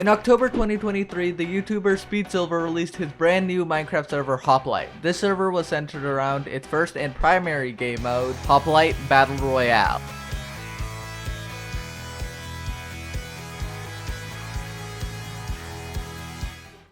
In October 2023, the YouTuber SpeedSilver released his brand new Minecraft server Hoplite. This server was centered around its first and primary game mode, Hoplite Battle Royale.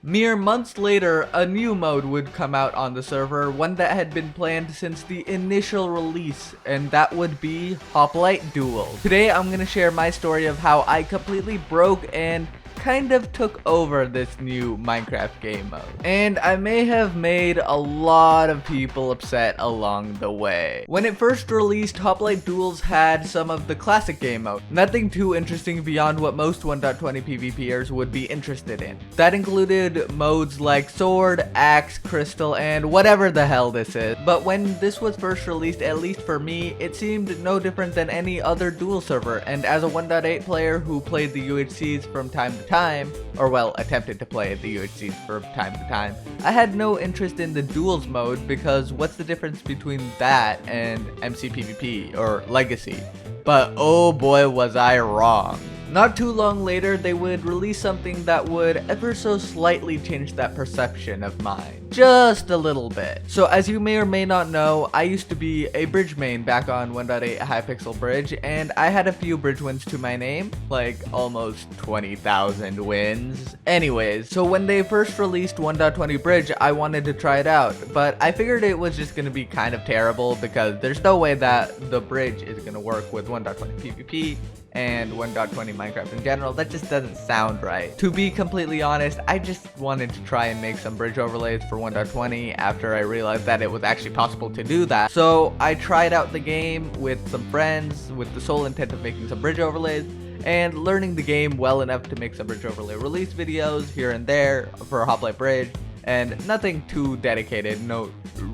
Mere months later, a new mode would come out on the server, one that had been planned since the initial release, and that would be Hoplite Duels. Today I'm going to share my story of how I completely broke and kind of took over this new Minecraft game mode. And I may have made a lot of people upset along the way. When it first released, Hoplite Duels had some of the classic game mode. Nothing too interesting beyond what most 1.20 PvPers would be interested in. That included modes like sword, axe, crystal, and whatever the hell this is. But when this was first released, at least for me, it seemed no different than any other duel server. And as a 1.8 player who played the UHCs from time to time, or well, attempted to play the UHCs from time to time, I had no interest in the duels mode because what's the difference between that and MC PvP or Legacy? But oh boy was I wrong. Not too long later, they would release something that would ever so slightly change that perception of mine. Just a little bit. So as you may or may not know, I used to be a bridge main back on 1.8 hypixel bridge, and I had a few bridge wins to my name, like almost 20,000 wins. Anyways, so when they first released 1.20 bridge, I wanted to try it out, but I figured it was just gonna be kind of terrible because there's no way that the bridge is gonna work with 1.20 PvP and 1.20 Minecraft in general. That just doesn't sound right. To be completely honest, I just wanted to try and make some bridge overlays for 1.20 after I realized that it was actually possible to do that. So I tried out the game with some friends with the sole intent of making some bridge overlays and learning the game well enough to make some bridge overlay release videos here and there for Hoplite Bridge, and nothing too dedicated, no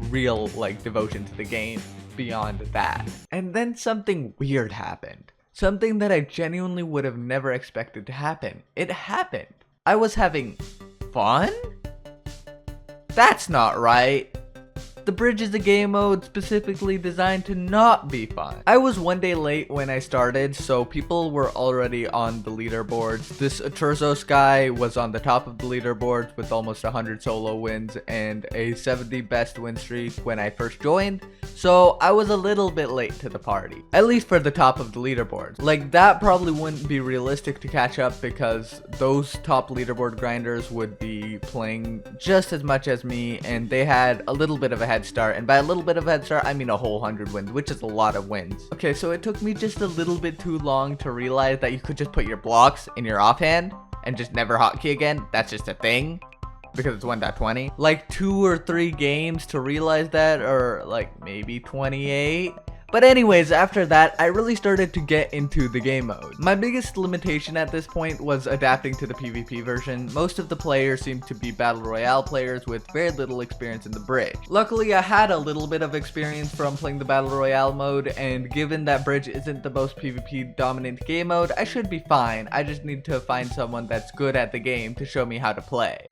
real like devotion to the game beyond that. And then something weird happened. Something that I genuinely would have never expected to happen. It happened. I was having fun? That's not right. The bridge is a game mode specifically designed to not be fun. I was one day late when I started, so people were already on the leaderboards. This Atruzos guy was on the top of the leaderboards with almost 100 solo wins and a 70 best win streak when I first joined, so I was a little bit late to the party. At least for the top of the leaderboards. Like, that probably wouldn't be realistic to catch up because those top leaderboard grinders would be playing just as much as me, and they had a little bit of a head start, and by a little bit of a head start I mean a whole 100 wins, which is a lot of wins. Okay, so it took me just a little bit too long to realize that you could just put your blocks in your offhand and just never hotkey again. That's just a thing because it's 1.20. Like 2 or 3 games to realize that, or like maybe 28. But anyways, after that, I really started to get into the game mode. My biggest limitation at this point was adapting to the PvP version. Most of the players seemed to be Battle Royale players with very little experience in the bridge. Luckily, I had a little bit of experience from playing the Battle Royale mode, and given that bridge isn't the most PvP dominant game mode, I should be fine. I just need to find someone that's good at the game to show me how to play.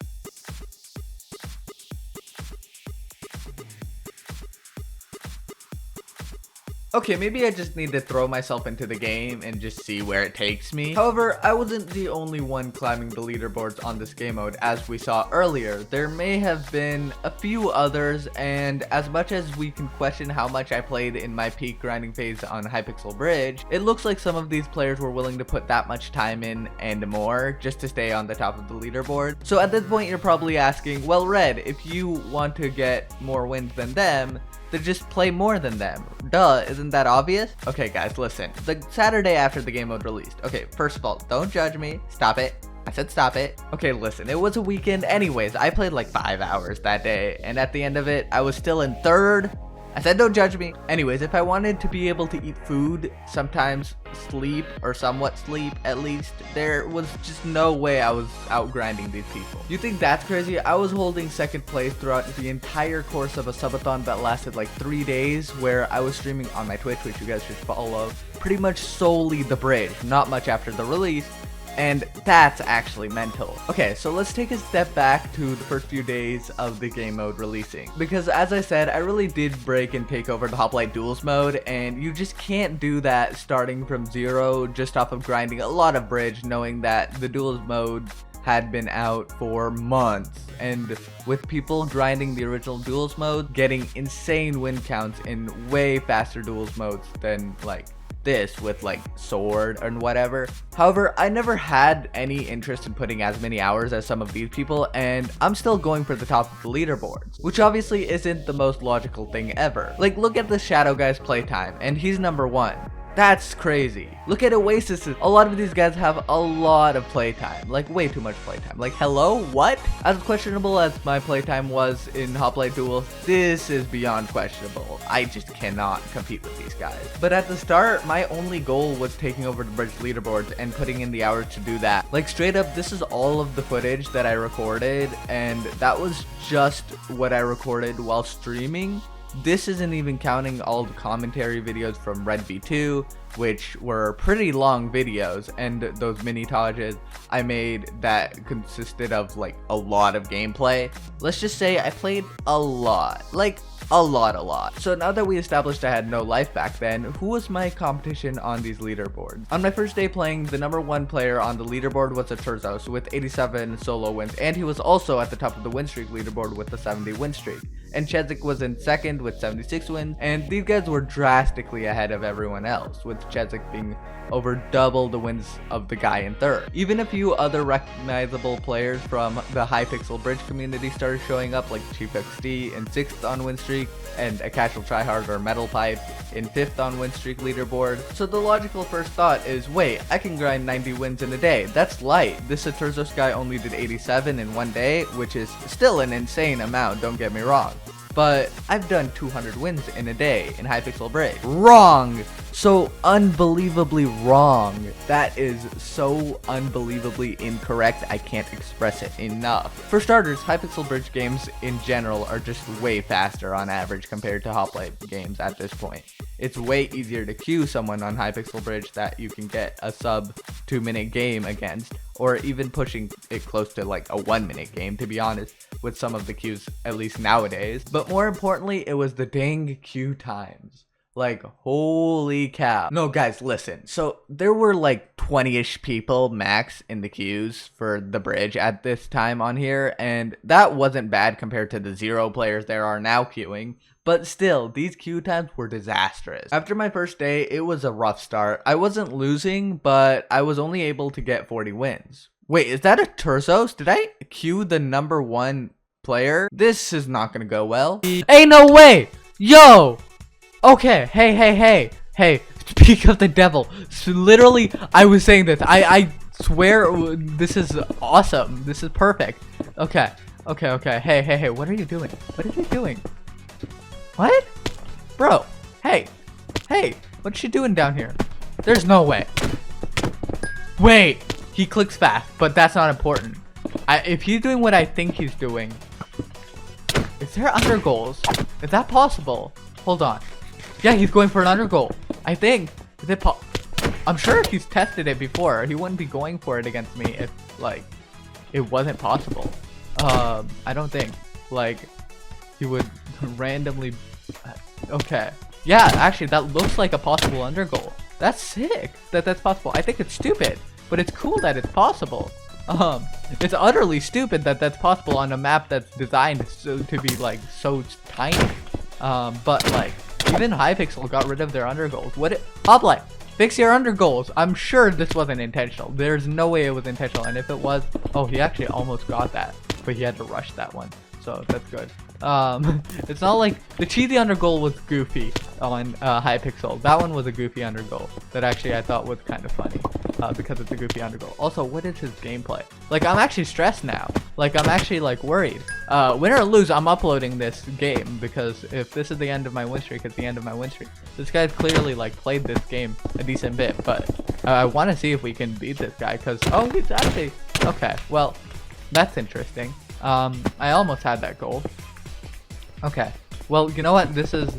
Okay, maybe I just need to throw myself into the game and just see where it takes me. However, I wasn't the only one climbing the leaderboards on this game mode, as we saw earlier. There may have been a few others, and as much as we can question how much I played in my peak grinding phase on Hypixel Bridge, it looks like some of these players were willing to put that much time in and more just to stay on the top of the leaderboard. So at this point, you're probably asking, well, Red, if you want to get more wins than them, then just play more than them. Duh, isn't that obvious? Okay guys, listen. The Saturday after the game mode released. Okay, first of all, don't judge me. Stop it. I said stop it. Okay, listen, it was a weekend anyways. I played like 5 hours that day, and at the end of it, I was still in 3rd. I said don't judge me. Anyways, if I wanted to be able to eat food, sometimes sleep, or somewhat sleep at least, there was just no way I was out grinding these people. You think that's crazy? I was holding 2nd place throughout the entire course of a subathon that lasted like 3 days, where I was streaming on my Twitch, which you guys should follow, pretty much solely the bridge, not much after the release. And that's actually mental. Okay, so let's take a step back to the first few days of the game mode releasing. Because as I said, I really did break and take over the Hoplite Duels mode, and you just can't do that starting from zero just off of grinding a lot of bridge, knowing that the Duels mode had been out for months, and with people grinding the original Duels mode, getting insane win counts in way faster Duels modes than like this with like sword and whatever. However, I never had any interest in putting as many hours as some of these people, and I'm still going for the top of the leaderboards, which obviously isn't the most logical thing ever. Like, look at the Shadow guy's playtime, and he's number 1. That's crazy. Look at Oasis. A lot of these guys have a lot of playtime, like way too much playtime. Like, hello, what? As questionable as my playtime was in Hoplite Duels, this is beyond questionable. I just cannot compete with these guys. But at the start, my only goal was taking over the bridge leaderboards and putting in the hours to do that. Like, straight up, this is all of the footage that I recorded, and that was just what I recorded while streaming. This isn't even counting all the commentary videos from Red V2, which were pretty long videos, and those mini tages I made that consisted of like a lot of gameplay. Let's just say I played a lot, like a lot. So now that we established I had no life back then, who was my competition on these leaderboards? On my first day playing, the number 1 player on the leaderboard was a Turzos with 87 solo wins, and he was also at the top of the win streak leaderboard with a 70 win streak. And Chezik was in second with 76 wins, and these guys were drastically ahead of everyone else, with Chezik being over double the wins of the guy in third. Even a few other recognizable players from the hypixel bridge community started showing up, like ChiefXD in 6th on win streak, and a casual tryhard or metal pipe in 5th on win streak leaderboard. So the logical first thought is, wait, I can grind 90 wins in a day. That's light. This Turzos guy only did 87 in one day, which is still an insane amount, don't get me wrong. But I've done 200 wins in a day in hypixel bridge. Wrong! So unbelievably wrong. That is so unbelievably incorrect, I can't express it enough. For starters, hypixel bridge games in general are just way faster on average compared to Hoplite games at this point. It's way easier to queue someone on hypixel bridge that you can get a sub 2-minute game against, or even pushing it close to like a 1-minute game, to be honest, with some of the queues, at least nowadays. But more importantly, it was the dang queue times. Like, holy cow. No, guys, listen. So there were like 20-ish people max in the queues for the bridge at this time on here, and that wasn't bad compared to the 0 players there are now queuing. But still, these queue times were disastrous. After my first day, it was a rough start. I wasn't losing, but I was only able to get 40 wins. Wait, is that a Turzos? Did I queue the number 1 player? This is not gonna go well. Hey, no way! Yo! Okay, hey, speak of the devil. So literally, I was saying this. I swear this is awesome. This is perfect. Okay. Hey, what are you doing? What are you doing? What? Bro, hey, what's she doing down here? There's no way. Wait, he clicks fast, but that's not important. If he's doing what I think he's doing, is there under goals? Is that possible? Hold on. Yeah, he's going for an under goal. I think. Is it I'm sure if he's tested it before, he wouldn't be going for it against me if, like, it wasn't possible. I don't think. Like, he would randomly... Okay. Yeah, actually, that looks like a possible under goal. That's sick that that's possible. I think it's stupid, but it's cool that it's possible. It's utterly stupid that that's possible on a map that's designed to be, like, so tiny. But, like, even hypixel got rid of their under goals. Hoplite, fix your under goals. I'm sure this wasn't intentional. There's no way it was intentional, and if it was, oh, he actually almost got that, but he had to rush that one, so that's good. It's not like the cheesy under goal was goofy on hypixel. That one was a goofy under goal that actually I thought was kind of funny because it's a goofy under goal. Also, what is his gameplay? Like, I'm actually stressed now. Like, I'm actually like worried. Win or lose, I'm uploading this game because if this is the end of my win streak, it's the end of my win streak. This guy's clearly like played this game a decent bit, but I want to see if we can beat this guy because he's actually okay. Well, that's interesting. I almost had that goal. Okay, well, you know what? This is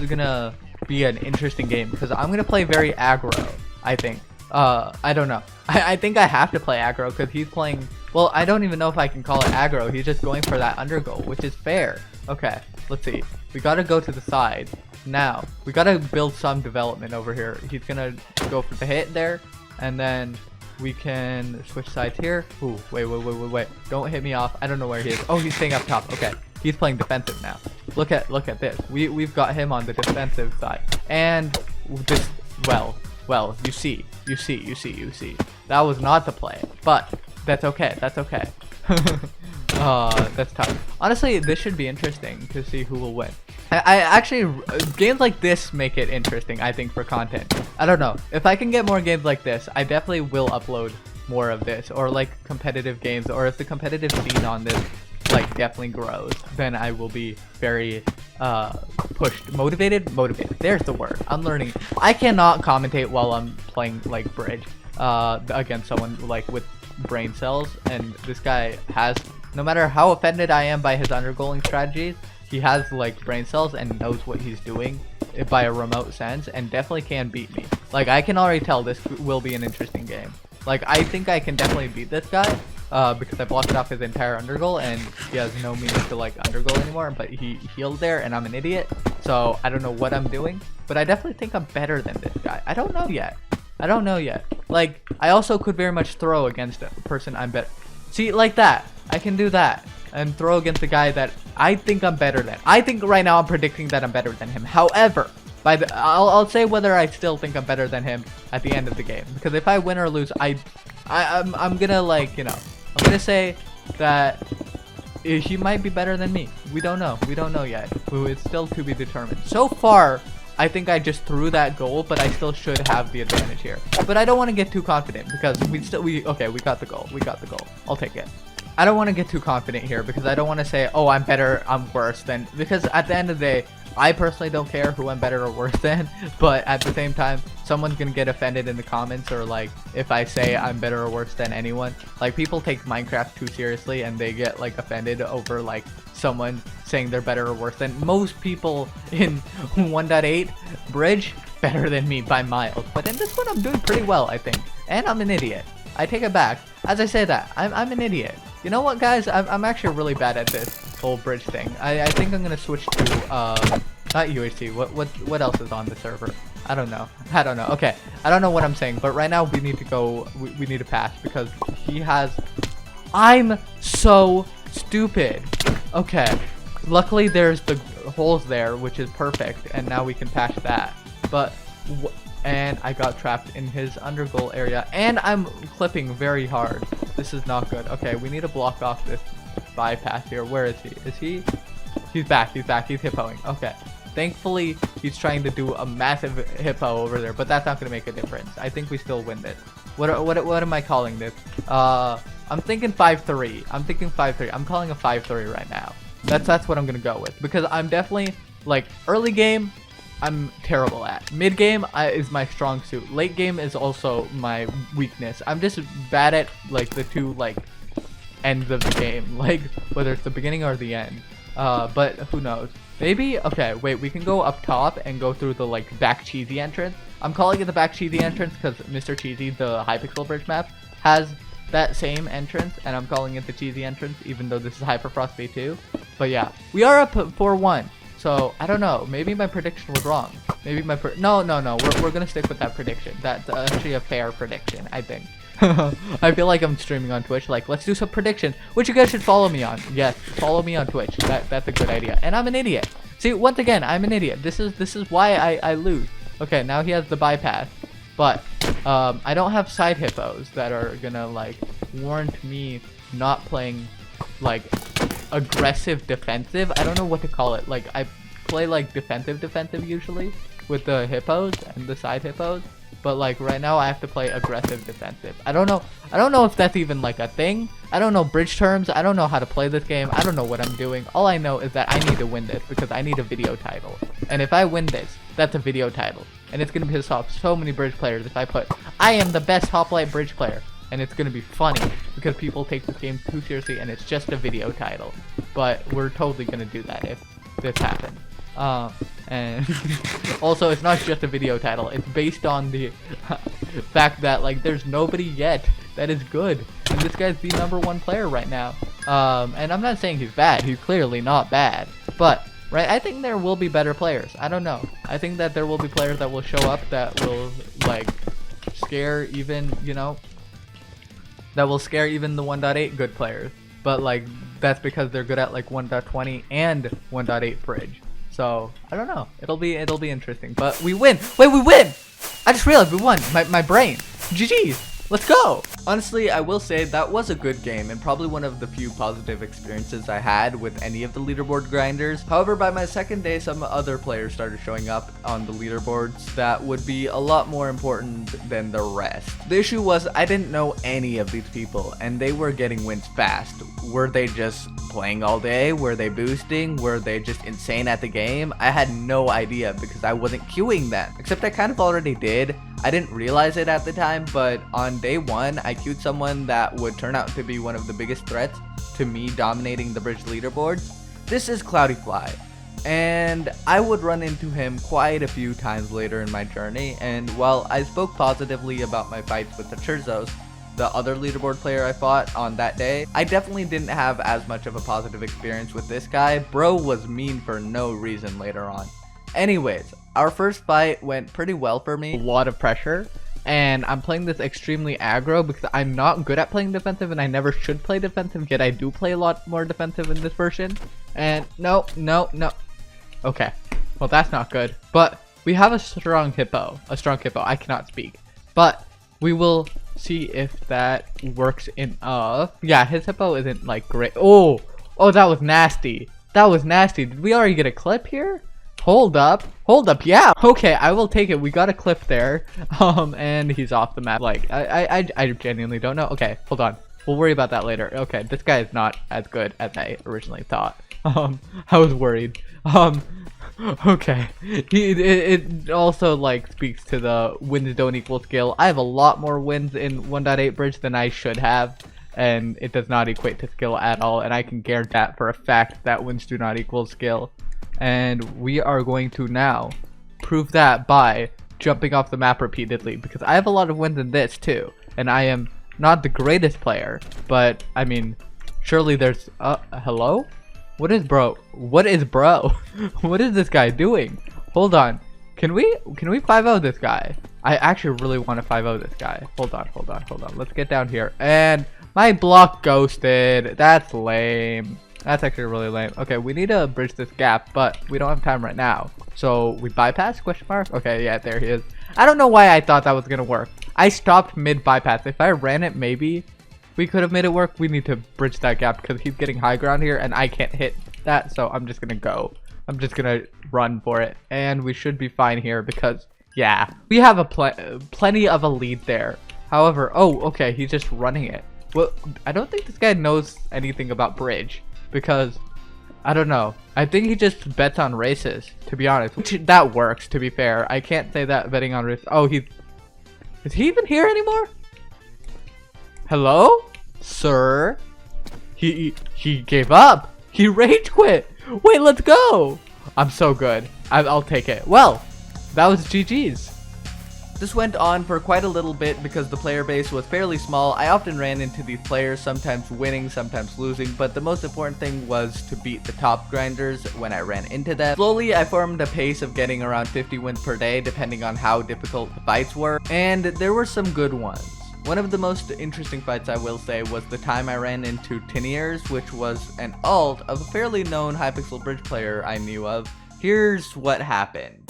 gonna be an interesting game because I'm gonna play very aggro, I think. I don't know. I think I have to play aggro because he's playing. Well, I don't even know if I can call it aggro. He's just going for that under goal, which is fair. Okay, let's see. We gotta go to the side now. We gotta build some development over here. He's gonna go for the hit there, and then we can switch sides here. Ooh, wait. Don't hit me off. I don't know where he is. Oh, he's staying up top. Okay. He's playing defensive now. Look at this. We've got him on the defensive side. And this, well, you see. That was not the play, but that's okay. That's tough. Honestly, this should be interesting to see who will win. I actually, games like this make it interesting, I think, for content. I don't know. If I can get more games like this, I definitely will upload more of this, or like competitive games, or if the competitive scene on this like definitely grows, then I will be very pushed, motivated. There's the word. I'm learning. I cannot commentate while I'm playing like bridge against someone like with brain cells, and this guy has, no matter how offended I am by his undergoing strategies, he has like brain cells and knows what he's doing by a remote sense, and definitely can beat me. Like, I can already tell this will be an interesting game. Like, I think I can definitely beat this guy because I blocked off his entire undergoal, and he has no means to like undergoal anymore, but he healed there, and I'm an idiot, so I don't know what I'm doing, but I definitely think I'm better than this guy. I don't know yet. Like, I also could very much throw against a person I'm better. See, like that. I can do that and throw against a guy that I think I'm better than. I think right now I'm predicting that I'm better than him. However, I'll say whether I still think I'm better than him at the end of the game, because if I win or lose, I'm gonna, like, you know, I'm gonna say that he might be better than me. We don't know yet. It's still to be determined. So far, I think I just threw that goal, but I still should have the advantage here. But I don't want to get too confident, because we got the goal. I'll take it. I don't want to get too confident here, because I don't want to say, oh, I'm better, I'm worse than, because at the end of the day, I personally don't care who I'm better or worse than, but at the same time, someone's gonna get offended in the comments, or like, if I say I'm better or worse than anyone. Like, people take Minecraft too seriously, and they get like offended over like someone saying they're better or worse than. Most people in 1.8 bridge better than me by miles, but in this one I'm doing pretty well, I think. And I'm an idiot. I take it back. As I say that, I'm an idiot. You know what, guys? I'm actually really bad at this whole bridge thing. I think I'm gonna switch to not UHC. What else is on the server? I don't know. Okay, I don't know what I'm saying, but right now we need to go. We need to pass, because he has. I'm so stupid. Okay, luckily there's the holes there, which is perfect, and now we can patch that. But and I got trapped in his undergoal area, and I'm clipping very hard. This is not good. Okay, we need to block off this bypass here. Where is he? He's back. He's hippoing. Okay. Thankfully, he's trying to do a massive hippo over there, but that's not going to make a difference. I think we still win this. What am I calling this? I'm thinking 5-3. I'm calling a 5-3 right now. That's what I'm going to go with, because I'm definitely, like, early game, I'm terrible at. Mid game is my strong suit. Late game is also my weakness. I'm just bad at like the two like ends of the game, like whether it's the beginning or the end. But who knows? Maybe. Okay, wait. We can go up top and go through the like back cheesy entrance. I'm calling it the back cheesy entrance because Mr. Cheesy, the hypixel bridge map, has that same entrance, and I'm calling it the cheesy entrance, even though this is Hyperfrost V2. But yeah, we are up 4-1. So, I don't know, maybe my prediction was wrong. Maybe my no, we're gonna stick with that prediction. That's actually a fair prediction, I think. I feel like I'm streaming on Twitch, like, let's do some predictions, which you guys should follow me on. Yes, follow me on Twitch, that's a good idea. And I'm an idiot. See, once again, I'm an idiot. This is why I lose. Okay, now he has the bypass, but, I don't have side hippos that are gonna, like, warrant me not playing, like, aggressive defensive. I don't know what to call it. Like, I play like defensive usually with the hippos and the side hippos, but like right now I have to play aggressive defensive. I don't know if that's even like a thing. I don't know bridge terms. I don't know how to play this game. I don't know what I'm doing. All I know is that I need to win this, because I need a video title, and if I win this, that's a video title, and it's gonna piss off so many bridge players if I put I am the best Hoplite bridge player. And it's gonna be funny because people take this game too seriously, and it's just a video title. But we're totally gonna do that if this happens. And also, it's not just a video title. It's based on the fact that like there's nobody yet that is good, and this guy's the #1 player right now. And I'm not saying he's bad. He's clearly not bad. But right, I think there will be better players. I don't know. I think that there will be players that will show up that will like scare even, you know, that will scare even the 1.8 good players. But like that's because they're good at like 1.20 and 1.8 bridge. So I don't know. It'll be interesting. But we win. Wait, we win! I just realized we won. My brain. GG. Let's go! Honestly, I will say that was a good game and probably one of the few positive experiences I had with any of the leaderboard grinders. However, by my second day, some other players started showing up on the leaderboards that would be a lot more important than the rest. The issue was I didn't know any of these people and they were getting wins fast. Were they just playing all day? Were they boosting? Were they just insane at the game? I had no idea because I wasn't queuing them. Except I kind of already did. I didn't realize it at the time, but on day one, I queued someone that would turn out to be one of the biggest threats to me dominating the bridge leaderboards. This is Cloudie Fly, and I would run into him quite a few times later in my journey, and while I spoke positively about my fights with the Churzos, the other leaderboard player I fought on that day, I definitely didn't have as much of a positive experience with this guy. Bro was mean for no reason later on. Anyways, our first fight went pretty well for me. A lot of pressure, and I'm playing this extremely aggro because I'm not good at playing defensive and I never should play defensive, yet I do play a lot more defensive in this version. And no. Okay, well that's not good, but we have a strong hippo. I cannot speak, but we will see if that works enough. Yeah, his hippo isn't like great. Oh, that was nasty. Did we already get a clip here? Hold up, yeah. Okay, I will take it. We got a clip there. And he's off the map. Like, I genuinely don't know. Okay, hold on. We'll worry about that later. Okay, this guy is not as good as I originally thought. I was worried. Okay. It also, like, speaks to the wins don't equal skill. I have a lot more wins in 1.8 bridge than I should have, and it does not equate to skill at all, and I can guarantee that for a fact that wins do not equal skill. And we are going to now prove that by jumping off the map repeatedly, because I have a lot of wins in this too, and I am not the greatest player, but I mean, surely there's hello? What is bro? What is this guy doing? Hold on. Can we 5-0 this guy? I actually really want to 5-0 this guy. Hold on. Let's get down here. And my block ghosted. That's lame. That's actually really lame. Okay, we need to bridge this gap, but we don't have time right now. So we bypass, question mark? Okay, yeah, there he is. I don't know why I thought that was gonna work. I stopped mid bypass. If I ran it, maybe we could have made it work. We need to bridge that gap because he's getting high ground here and I can't hit that. So I'm just gonna go. I'm just gonna run for it. And we should be fine here because, yeah, we have a plenty of a lead there. However, oh, okay, he's just running it. Well, I don't think this guy knows anything about bridge. Because, I don't know. I think he just bets on races, to be honest. Which, that works, to be fair. I can't say that betting on races. Oh, is he even here anymore? Hello? Sir? He gave up. He rage quit. Wait, let's go. I'm so good. I'll take it. Well, that was GG's. This went on for quite a little bit because the player base was fairly small. I often ran into these players, sometimes winning, sometimes losing, but the most important thing was to beat the top grinders when I ran into them. Slowly, I formed a pace of getting around 50 wins per day, depending on how difficult the fights were, and there were some good ones. One of the most interesting fights, I will say, was the time I ran into Teniers, which was an alt of a fairly known hypixel bridge player I knew of. Here's what happened.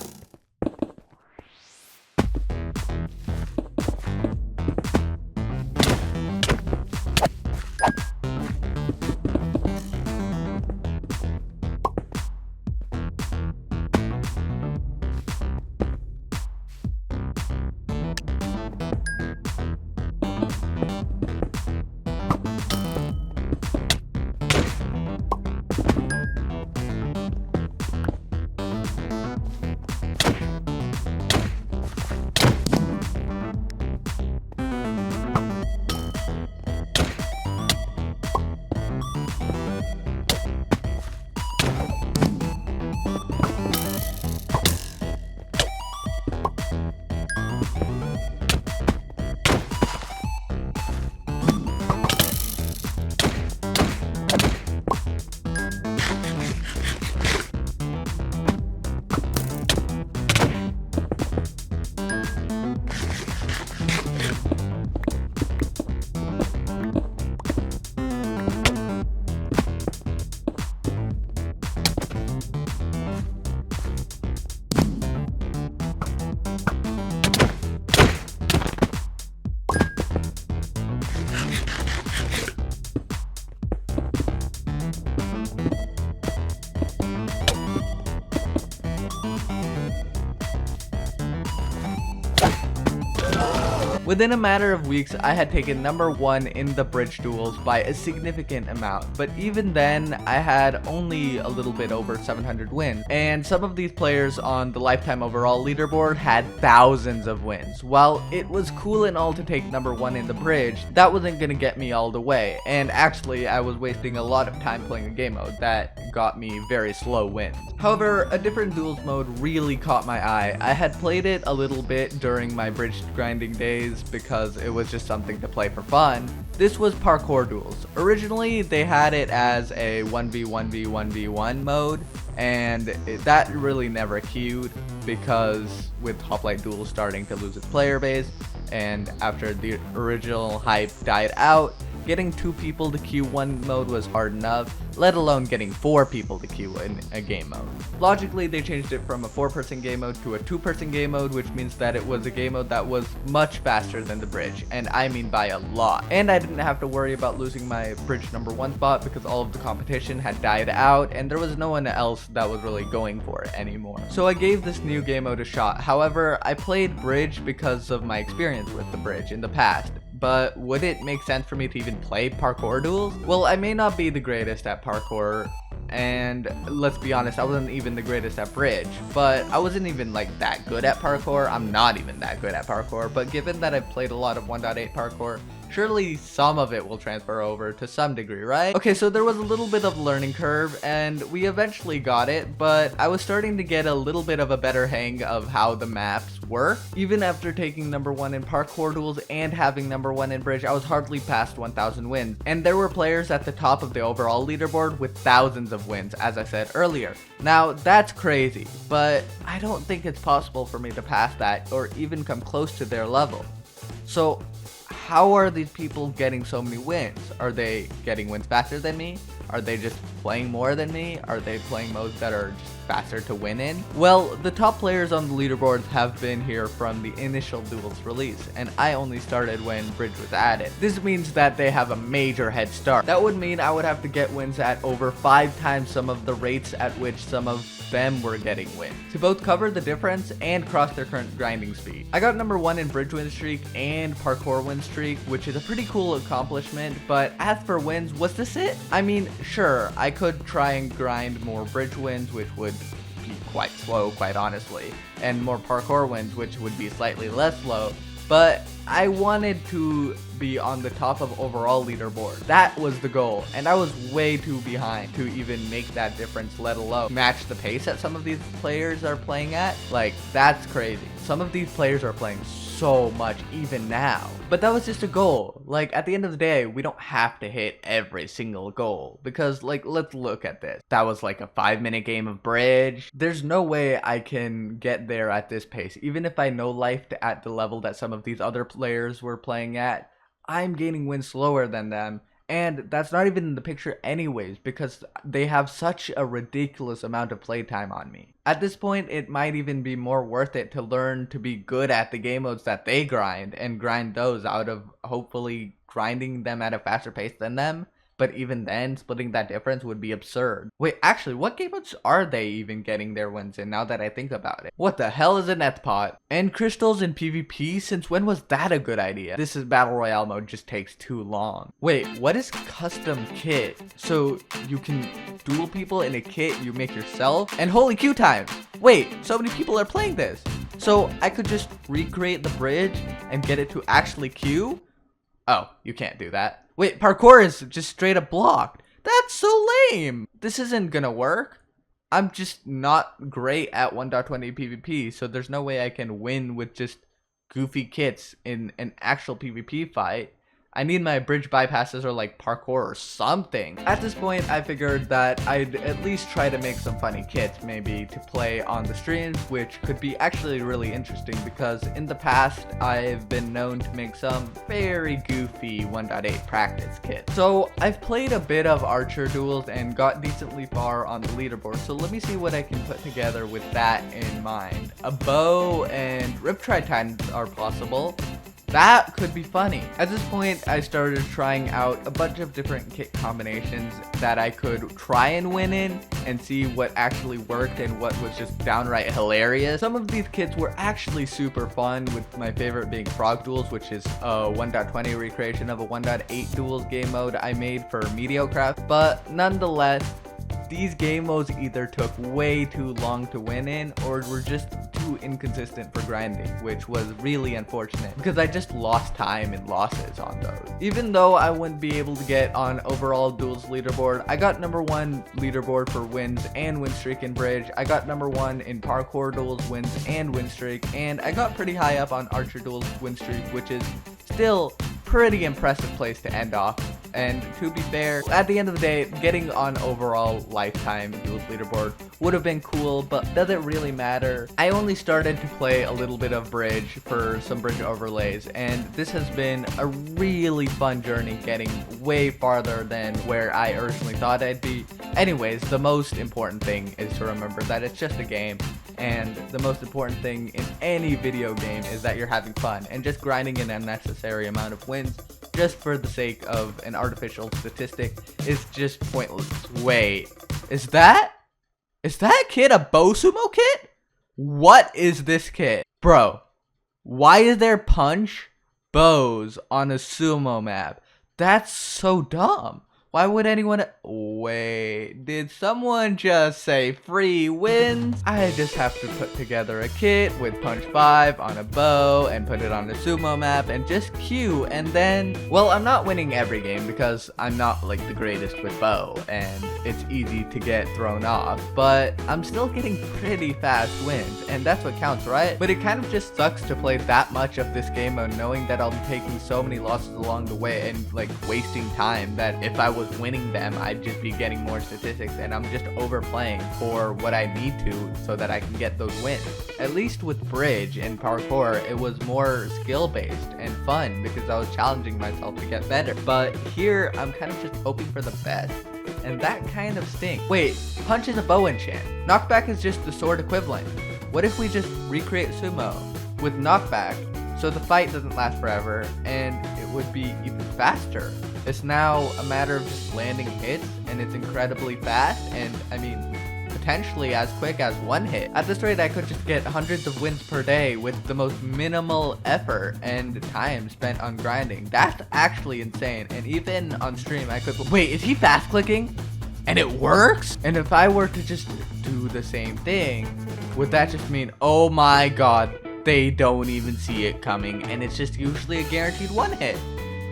Within a matter of weeks, I had taken number 1 in the bridge duels by a significant amount, but even then, I had only a little bit over 700 wins, and some of these players on the lifetime overall leaderboard had thousands of wins. While it was cool and all to take number 1 in the bridge, that wasn't gonna get me all the way, and actually, I was wasting a lot of time playing a game mode that got me very slow wins. However, a different duels mode really caught my eye. I had played it a little bit during my bridge grinding days because it was just something to play for fun. This was parkour duels. Originally, they had it as a 1v1v1v1 mode, and that really never queued because with Hoplite Duels starting to lose its player base, and after the original hype died out, getting 2 people to queue one mode was hard enough, let alone getting 4 people to queue in a game mode. Logically, they changed it from a 4-person game mode to a 2-person game mode, which means that it was a game mode that was much faster than the bridge, and I mean by a lot. And I didn't have to worry about losing my bridge number 1 spot because all of the competition had died out, and there was no one else that was really going for it anymore. So I gave this new game mode a shot. However, I played bridge because of my experience with the bridge in the past. But would it make sense for me to even play parkour duels? Well, I may not be the greatest at parkour, and let's be honest, I wasn't even the greatest at bridge, but I wasn't even like that good at parkour. I'm not even that good at parkour, but given that I've played a lot of 1.8 parkour, surely some of it will transfer over to some degree, right? Okay, so there was a little bit of learning curve, and we eventually got it, but I was starting to get a little bit of a better hang of how the maps work. Even after taking number 1 in parkour duels and having number 1 in bridge, I was hardly past 1,000 wins, and there were players at the top of the overall leaderboard with thousands of wins, as I said earlier. Now, that's crazy, but I don't think it's possible for me to pass that or even come close to their level. So, how are these people getting so many wins? Are they getting wins faster than me? Are they just playing more than me? Are they playing modes that are just faster to win in? Well, the top players on the leaderboards have been here from the initial Duels release, and I only started when Bridge was added. This means that they have a major head start. That would mean I would have to get wins at over 5 times some of the rates at which some of them were getting wins, to both cover the difference and cross their current grinding speed. I got number 1 in bridge win streak and parkour win streak, which is a pretty cool accomplishment, but as for wins, was this it? I mean, sure, I could try and grind more bridge wins, which would be quite slow, quite honestly, and more parkour wins, which would be slightly less slow, but I wanted to be on the top of overall leaderboard. That was the goal, and I was way too behind to even make that difference, let alone match the pace that some of these players are playing at. Like, that's crazy. Some of these players are playing so much even now, but that was just a goal. Like, at the end of the day, we don't have to hit every single goal, because like, let's look at this. That was like a 5-minute game of bridge. There's no way I can get there at this pace, even if I know life at the level that some of these other players were playing at. I'm gaining wins slower than them, and that's not even in the picture anyways, because they have such a ridiculous amount of playtime on me. At this point, it might even be more worth it to learn to be good at the game modes that they grind, and grind those out of hopefully grinding them at a faster pace than them. But even then, splitting that difference would be absurd. Wait, actually, what game modes are they even getting their wins in now that I think about it? What the hell is a net pot? And crystals in PvP? Since when was that a good idea? This is Battle Royale mode, just takes too long. Wait, what is custom kit? So you can duel people in a kit you make yourself? And holy queue times! Wait, so many people are playing this. So I could just recreate the bridge and get it to actually queue? Oh, you can't do that. Wait, parkour is just straight up blocked. That's so lame. This isn't gonna work. I'm just not great at 1.20 PvP, so there's no way I can win with just goofy kits in an actual PvP fight. I need my bridge bypasses or like parkour or something. At this point, I figured that I'd at least try to make some funny kits, maybe to play on the streams, which could be actually really interesting because in the past, I've been known to make some very goofy 1.8 practice kits. So I've played a bit of Archer Duels and got decently far on the leaderboard, so let me see what I can put together with that in mind. A bow and Riptide Titans are possible. That could be funny. At this point, I started trying out a bunch of different kit combinations that I could try and win in and see what actually worked and what was just downright hilarious. Some of these kits were actually super fun, with my favorite being Frog Duels, which is a 1.20 recreation of a 1.8 Duels game mode I made for Mediocraft. But nonetheless, these game modes either took way too long to win in or were just too inconsistent for grinding, which was really unfortunate because I just lost time and losses on those. Even though I wouldn't be able to get on overall Duels leaderboard, I got #1 leaderboard for wins and win streak in Bridge. I got #1 in Parkour Duels wins and win streak, and I got pretty high up on Archer Duels win streak, which is still pretty impressive place to end off. And to be fair, at the end of the day, getting on overall lifetime Duels leaderboard would have been cool, but does it really matter? I only started to play a little bit of Bridge for some Bridge overlays, and this has been a really fun journey, getting way farther than where I originally thought I'd be. Anyways, the most important thing is to remember that it's just a game, and the most important thing in any video game is that you're having fun, and just grinding an unnecessary amount of wins just for the sake of an artificial statistic is just pointless. Wait, is that kit a bow sumo kit? What is this kit? Bro, why is there punch bows on a sumo map? That's so dumb. Why would anyone... Wait, did someone just say free wins? I just have to put together a kit with punch 5 on a bow and put it on the sumo map and just queue, and then... Well, I'm not winning every game because I'm not like the greatest with bow and it's easy to get thrown off, but I'm still getting pretty fast wins, and that's what counts, right? But it kind of just sucks to play that much of this game mode knowing that I'll be taking so many losses along the way and like wasting time that if I was winning them, I'd just be getting more statistics, and I'm just overplaying for what I need to so that I can get those wins. At least with Bridge and Parkour, it was more skill based and fun because I was challenging myself to get better. But here, I'm kind of just hoping for the best, and that kind of stinks. Wait, punch is a bow enchant. Knockback is just the sword equivalent. What if we just recreate sumo with knockback so the fight doesn't last forever and it would be even faster? It's now a matter of just landing hits, and it's incredibly fast, and I mean, potentially as quick as one hit. At this rate, I could just get hundreds of wins per day with the most minimal effort and time spent on grinding. That's actually insane, and even on stream, I could... Wait, is he fast clicking? And it works? And if I were to just do the same thing, would that just mean, oh my god, they don't even see it coming, and it's just usually a guaranteed one hit?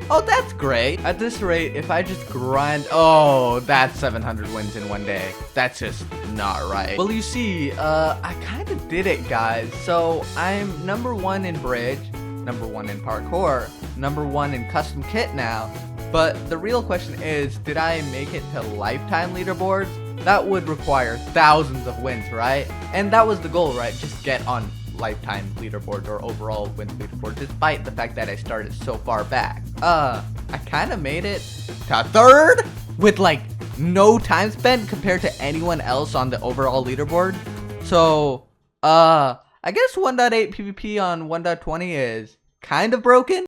Oh, that's great. At this rate, if I just grind... Oh, that's 700 wins in one day. That's just not right. Well, you see, I kind of did it, guys. So, I'm #1 in Bridge, #1 in Parkour, #1 in Custom Kit now. But the real question is, did I make it to lifetime leaderboards? That would require thousands of wins, right? And that was the goal, right? Just get on lifetime leaderboard or overall win leaderboard, despite the fact that I started so far back. I kind of made it to 3rd with like no time spent compared to anyone else on the overall leaderboard. So I guess 1.8 PvP on 1.20 is kind of broken.